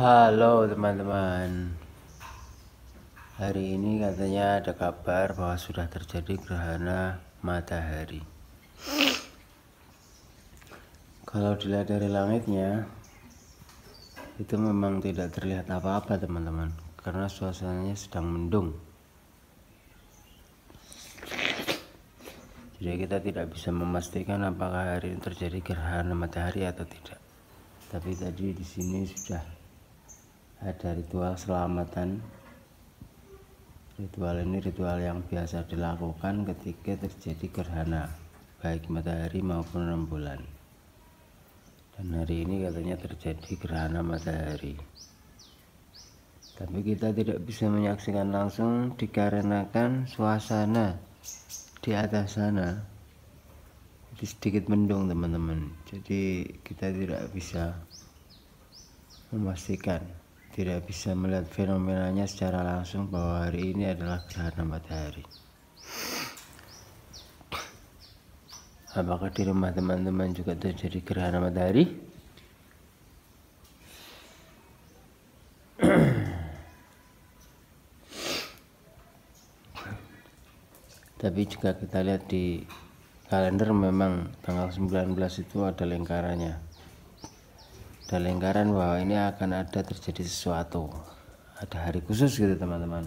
Halo teman-teman. Hari ini katanya ada kabar bahwa sudah terjadi gerhana matahari. Kalau dilihat dari langitnya, itu memang tidak terlihat apa-apa teman-teman, karena suasananya sedang mendung. Jadi kita tidak bisa memastikan apakah hari ini terjadi gerhana matahari atau tidak. Tapi tadi di sini sudah ada ritual selamatan. Ritual ini ritual yang biasa dilakukan ketika terjadi gerhana, baik matahari maupun rembulan. Dan hari ini katanya terjadi gerhana matahari. Tapi kita tidak bisa menyaksikan langsung dikarenakan suasana di atas sana itu sedikit mendung teman-teman. Jadi kita tidak bisa memastikan, tidak bisa melihat fenomenanya secara langsung bahwa hari ini adalah gerhana matahari. Apakah di rumah teman-teman juga terjadi gerhana matahari? Tapi jika kita lihat di kalender, memang tanggal 19 itu ada lingkarannya. Ada lingkaran bahwa ini akan ada terjadi sesuatu, ada hari khusus gitu teman-teman.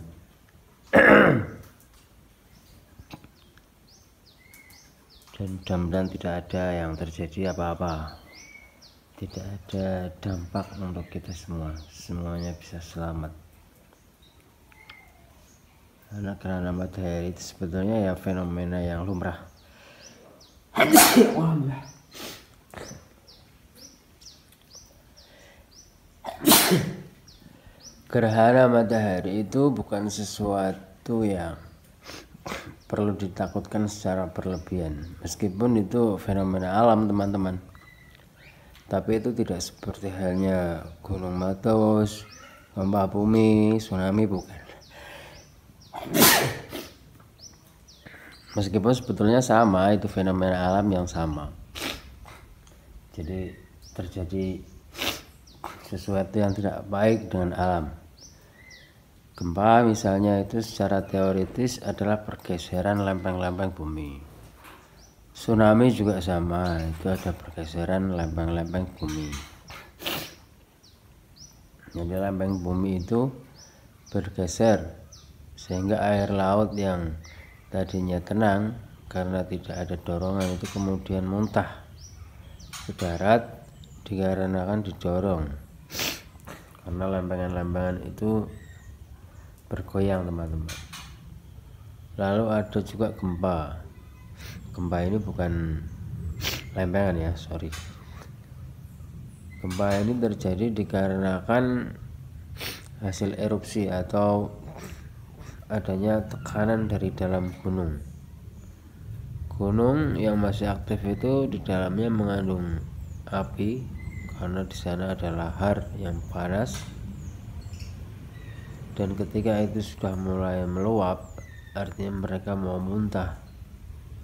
Dan mudah-mudahan tidak ada yang terjadi apa-apa, tidak ada dampak untuk kita semua, semuanya bisa selamat. Karena gerhana matahari itu sebetulnya ya fenomena yang lumrah. Gerhana matahari itu bukan sesuatu yang perlu ditakutkan secara berlebihan, meskipun itu fenomena alam teman-teman. Tapi itu tidak seperti halnya gunung meletus, gempa bumi, tsunami, bukan. Meskipun sebetulnya sama, itu fenomena alam yang sama. Jadi terjadi sesuatu yang tidak baik dengan alam. Gempa misalnya itu secara teoritis adalah pergeseran lempeng-lempeng bumi. Tsunami juga sama, itu ada pergeseran lempeng-lempeng bumi. Jadi lempeng bumi itu bergeser sehingga air laut yang tadinya tenang karena tidak ada dorongan itu kemudian muntah ke darat dikarenakan didorong, karena lempengan-lempengan itu bergoyang teman-teman. Lalu ada juga gempa. Gempa ini bukan lempengan ya, sorry. Gempa ini terjadi dikarenakan hasil erupsi atau adanya tekanan dari dalam gunung. Gunung yang masih aktif itu di dalamnya mengandung api, karena di sana ada lahar yang panas. Dan ketika itu sudah mulai meluap, artinya mereka mau muntah,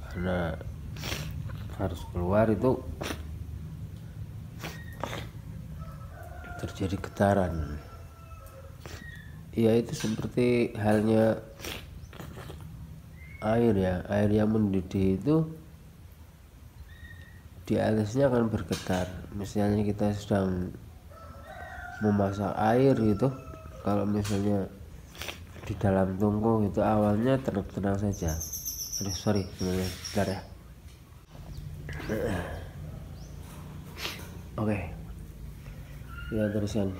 karena harus keluar, itu terjadi getaran. Ya itu seperti halnya air ya, air yang mendidih itu di atasnya akan bergetar. Misalnya kita sedang memasak air gitu, kalau misalnya di dalam tungku itu awalnya tenang-tenang saja. Aduh sorry bentar ya. Oke, ya teruskan.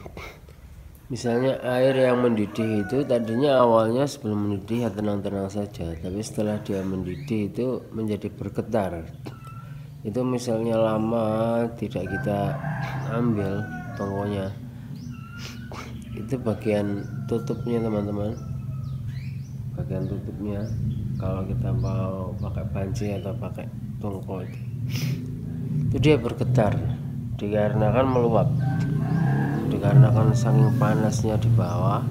Misalnya air yang mendidih itu tadinya awalnya sebelum mendidih ya tenang-tenang saja, tapi setelah dia mendidih itu menjadi bergetar. Itu misalnya lama tidak kita ambil tongkonya, itu bagian tutupnya teman-teman, bagian tutupnya kalau kita mau pakai panci atau pakai tongko itu dia bergetar dikarenakan meluap, dikarenakan saking panasnya di bawah,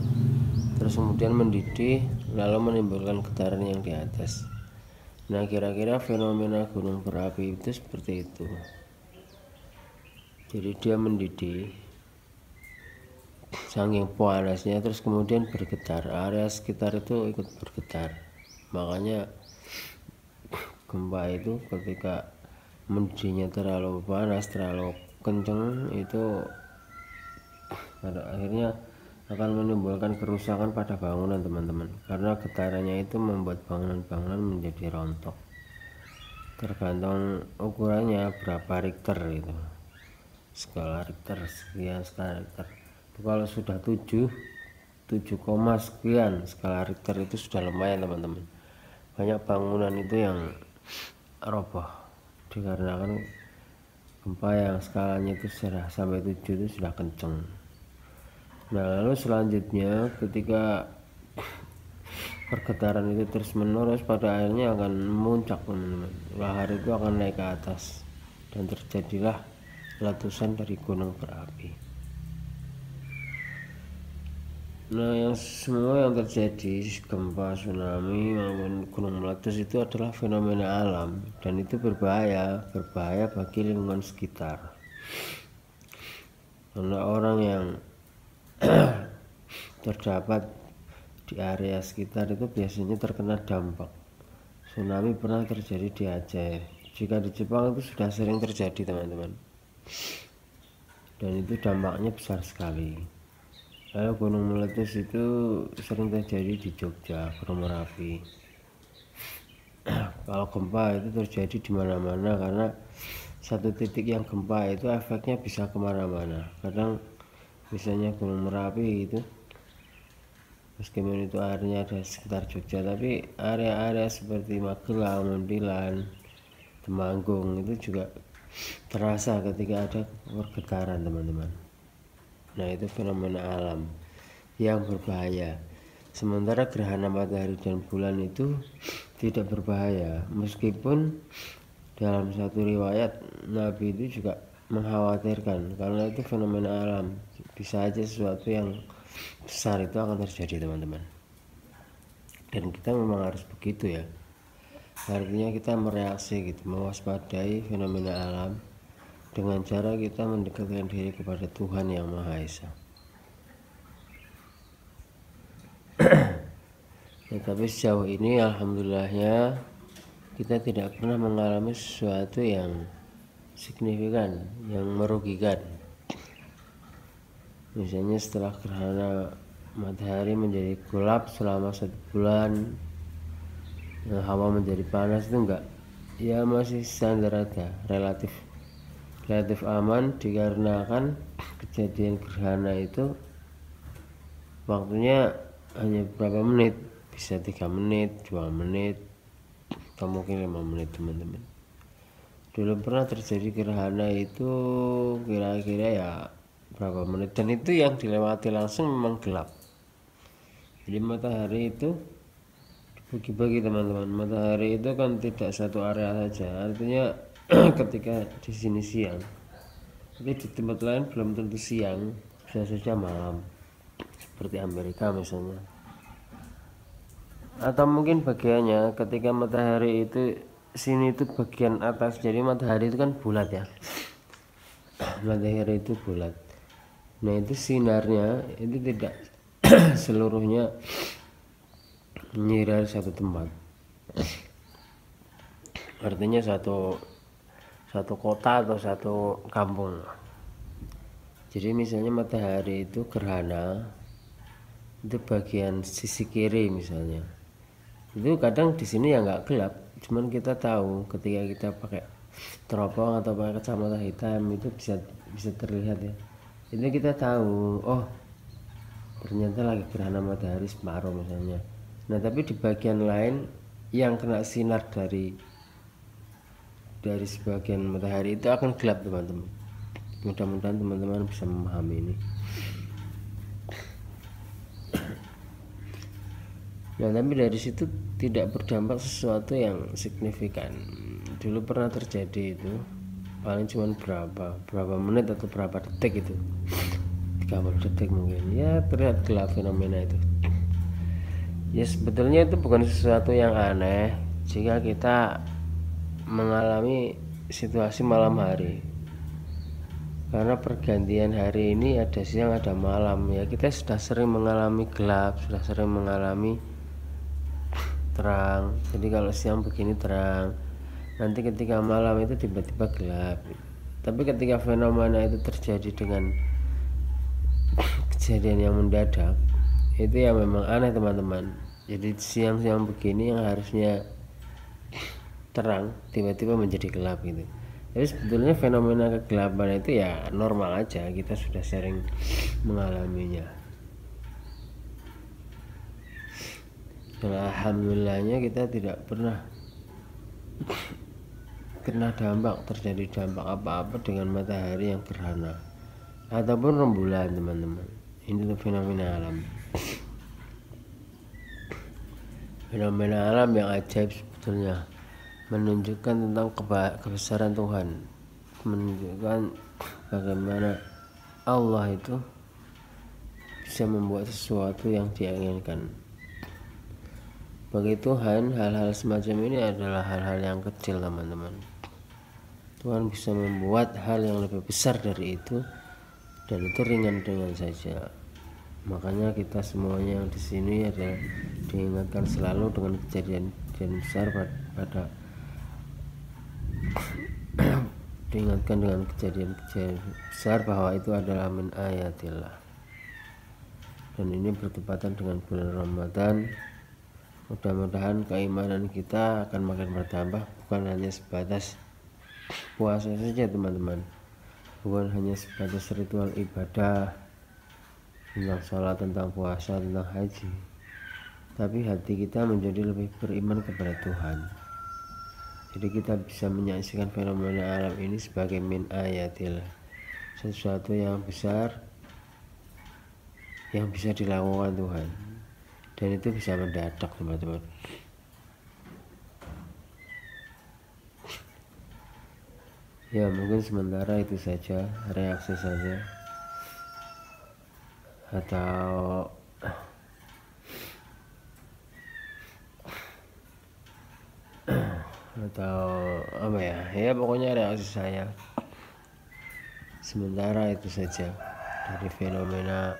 terus kemudian mendidih lalu menimbulkan getaran yang di atas. Nah kira-kira fenomena gunung berapi itu seperti itu. Jadi dia mendidih, saking panasnya terus kemudian bergetar, area sekitar itu ikut bergetar. Makanya gempa itu ketika mendidihnya terlalu panas, terlalu kenceng, itu pada akhirnya akan menimbulkan kerusakan pada bangunan teman-teman, karena getarannya itu membuat bangunan-bangunan menjadi rontok. Tergantung ukurannya berapa Richter itu, skala Richter sekian skala Richter. Kalau sudah 7 sekian skala Richter itu sudah lumayan teman-teman. Banyak bangunan itu yang roboh dikarenakan gempa yang skalanya itu sudah sampai 7 itu sudah kenceng. Nah, lalu selanjutnya ketika pergetaran itu terus menerus, pada akhirnya akan memuncak teman-teman. Lahar itu akan naik ke atas dan terjadilah letusan dari gunung berapi. Nah, semua yang terjadi, gempa, tsunami maupun gunung meletus, itu adalah fenomena alam dan itu berbahaya bagi lingkungan sekitar. Karena orang yang terdapat di area sekitar itu biasanya terkena dampak. Tsunami pernah terjadi di Aceh. Jika di Jepang itu sudah sering terjadi teman-teman, dan itu dampaknya besar sekali. Lalu gunung meletus itu sering terjadi di Jogja, Gunung Merapi. Kalau gempa itu terjadi di mana-mana, karena satu titik yang gempa itu efeknya bisa kemana-mana. Kadang misalnya Gunung Merapi itu, meskipun itu airnya ada sekitar Jogja, tapi area-area seperti Magelang, Muntilan, Temanggung itu juga terasa ketika ada pergetaran teman-teman. Nah, itu fenomena alam yang berbahaya. Sementara gerhana matahari dan bulan itu tidak berbahaya, meskipun dalam satu riwayat Nabi itu juga mengkhawatirkan, karena itu fenomena alam, bisa aja sesuatu yang besar itu akan terjadi teman-teman. Dan kita memang harus begitu ya, artinya kita mereaksi gitu, mewaspadai fenomena alam dengan cara kita mendekatkan diri kepada Tuhan Yang Maha Esa. Ya, tapi sejauh ini alhamdulillahnya kita tidak pernah mengalami sesuatu yang signifikan, yang merugikan. Misalnya setelah gerhana matahari menjadi gelap selama 1 bulan, hawa menjadi panas, itu enggak, ya masih standar aja, relatif aman, dikarenakan kejadian gerhana itu waktunya hanya beberapa menit, bisa 3 menit, 2 menit, atau mungkin 5 menit teman-teman. Dulu pernah terjadi gerhana itu kira-kira ya berapa menit, dan itu yang dilewati langsung memang gelap. Jadi matahari itu dibagi-bagi teman-teman. Matahari itu kan tidak satu area saja, artinya ketika di sini siang, tapi di tempat lain belum tentu siang, bisa saja malam, seperti Amerika misalnya. Atau mungkin bagiannya ketika matahari itu sini itu bagian atas, jadi matahari itu kan bulat ya, matahari itu bulat. Nah, itu sinarnya itu tidak seluruhnya menyirar satu tempat, artinya satu kota atau satu kampung. Jadi misalnya matahari itu gerhana itu bagian sisi kiri misalnya, itu kadang di sini ya nggak gelap, cuman kita tahu ketika kita pakai teropong atau pakai kacamata hitam itu bisa terlihat ya, itu kita tahu oh ternyata lagi gerhana matahari separuh misalnya. Nah, tapi di bagian lain yang kena sinar dari sebagian matahari itu akan gelap teman-teman. Mudah-mudahan teman-teman bisa memahami ini. Nah, tapi dari situ tidak berdampak sesuatu yang signifikan. Dulu pernah terjadi itu, paling cuma berapa menit atau berapa detik itu, 30 detik mungkin, ya terlihat gelap fenomena itu. Ya sebetulnya itu bukan sesuatu yang aneh jika kita mengalami situasi malam hari. karena pergantian hari ini ada siang ada malam ya. Kita sudah sering mengalami gelap, sudah sering mengalami terang. Jadi kalau siang begini terang, nanti ketika malam itu tiba-tiba gelap. Tapi ketika fenomena itu terjadi dengan kejadian yang mendadak, itu ya memang aneh teman-teman. Jadi siang-siang begini yang harusnya terang tiba-tiba menjadi gelap gitu. Jadi sebetulnya fenomena kegelapan itu ya normal aja, kita sudah sering mengalaminya. Dan alhamdulillahnya kita tidak pernah kena dampak, terjadi dampak apa-apa dengan matahari yang gerhana ataupun rembulan teman-teman. Ini tuh fenomena alam, fenomena alam yang ajaib sebetulnya, menunjukkan tentang kebesaran Tuhan, menunjukkan bagaimana Allah itu bisa membuat sesuatu yang Dia inginkan. Bagi Tuhan, hal-hal semacam ini adalah hal-hal yang kecil teman-teman. Tuhan bisa membuat hal yang lebih besar dari itu, dan itu ringan-ringan saja. Makanya kita semuanya yang di sini adalah diingatkan selalu dengan kejadian besar pada diingatkan dengan kejadian-kejadian besar bahwa itu adalah min ayatillah. Dan ini bertepatan dengan bulan Ramadan. Mudah-mudahan keimanan kita akan makin bertambah, bukan hanya sebatas puasa saja teman-teman, bukan hanya sebatas ritual ibadah tentang sholat, tentang puasa, tentang haji, tapi hati kita menjadi lebih beriman kepada Tuhan. Jadi kita bisa menyaksikan fenomena alam ini sebagai min ayatillah, sesuatu yang besar yang bisa dilakukan Tuhan, dan itu bisa mendadak teman-teman. Ya mungkin sementara itu saja, reaksi saja, atau apa ya, pokoknya reaksi saya sementara itu saja dari fenomena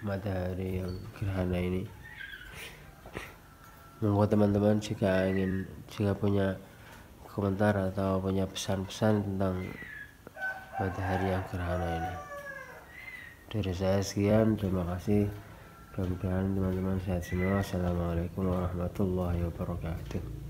matahari yang gerhana ini. Monggo teman-teman jika punya komentar atau punya pesan-pesan tentang matahari yang gerhana ini. Dari saya sekian, terima kasih. Mudah-mudahan teman-teman sehat semua. Assalamualaikum warahmatullahi wabarakatuh.